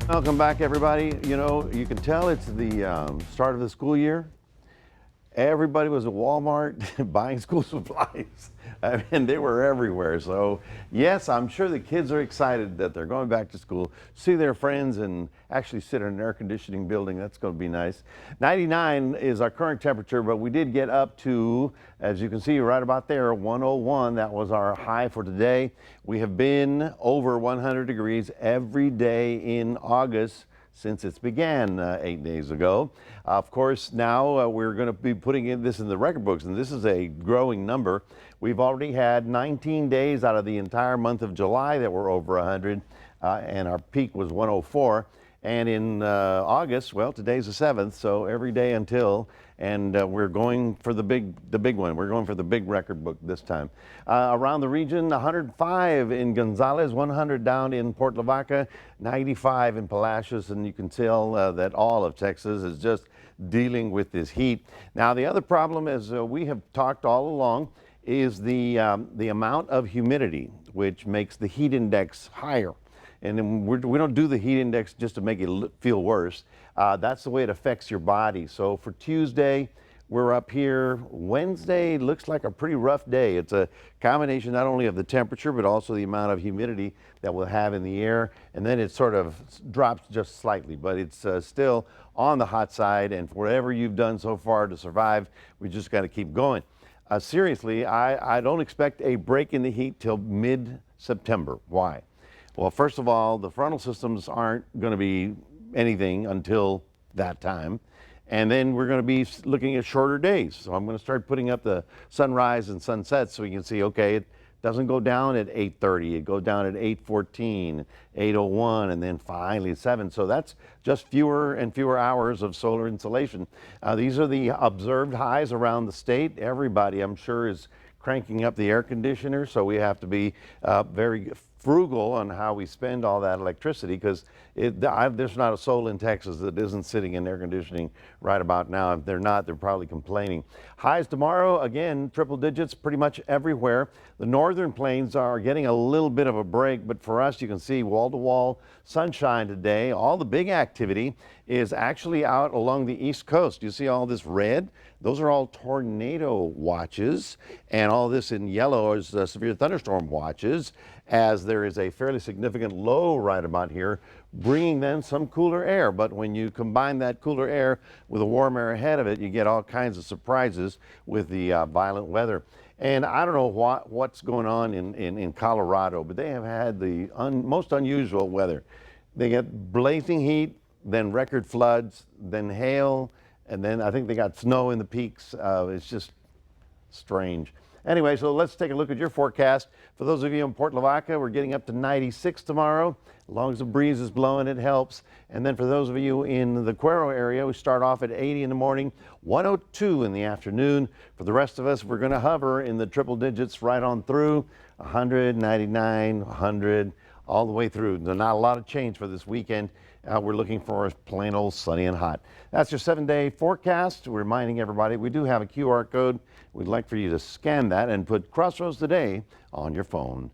Welcome back, everybody. You know, you can tell it's the start of the school year. Everybody was at Walmart buying school supplies. I mean, they were everywhere. So, yes, I'm sure the kids are excited that they're going back to school, see their friends, and actually sit in an air conditioning building. That's going to be nice. 99 is our current temperature, but we did get up to, as you can see right about there, 101. That was our high for today. We have been over 100 degrees every day in August since it began 8 days ago. Of course, now we're going to be putting this in the record books, and this is a growing number. We've already had 19 days out of the entire month of July that were over 100, and our peak was 104. And in August, well, today's the 7th, so every day until, and we're going for the big one. We're going for the big record book this time. Around the region, 105 in Gonzales, 100 down in Port Lavaca, 95 in Palacios, and you can tell that all of Texas is just dealing with this heat. Now, the other problem, as we have talked all along, is the amount of humidity, which makes the heat index higher. And then we don't do the heat index just to make it feel worse. That's the way it affects your body. So for Tuesday, we're up here. Wednesday looks like a pretty rough day. It's a combination not only of the temperature, but also the amount of humidity that we'll have in the air. And then it sort of drops just slightly, but it's still on the hot side. And for whatever you've done so far to survive, we just got to keep going. Seriously, I don't expect a break in the heat till mid-September. Why? Well, first of all, the frontal systems aren't going to be anything until that time. And then we're going to be looking at shorter days. So I'm going to start putting up the sunrise and sunsets so we can see, okay, it doesn't go down at 8:30. It goes down at 8:14, 8:01, and then finally at 7. So that's just fewer and fewer hours of solar insolation. These are the observed highs around the state. Everybody, I'm sure, is cranking up the air conditioner, so we have to be very frugal on how we spend all that electricity, because there's not a soul in Texas that isn't sitting in air conditioning right about now. If they're not, they're probably complaining. Highs tomorrow, again, triple digits pretty much everywhere. The northern plains are getting a little bit of a break, but for us, you can see wall-to-wall sunshine today. All the big activity is actually out along the East Coast. You see all this red? Those are all tornado watches, and all this in yellow is severe thunderstorm watches, as there is a fairly significant low right about here, bringing then some cooler air. But when you combine that cooler air with the warm air ahead of it, you get all kinds of surprises with the violent weather. And I don't know what's going on in Colorado, but they have had the most unusual weather. They get blazing heat, then record floods, then hail, and then I think they got snow in the peaks. It's just strange. Anyway, so let's take a look at your forecast. For those of you in Port Lavaca, we're getting up to 96 tomorrow. As long as the breeze is blowing, it helps. And then for those of you in the Cuero area, we start off at 80 in the morning, 102 in the afternoon. For the rest of us, we're going to hover in the triple digits right on through 100, 99, 100, all the way through. There's not a lot of change for this weekend. We're looking for plain old sunny and hot. That's your 7-day forecast. We're reminding everybody we do have a QR code. We'd like for you to scan that and put Crossroads Today on your phone.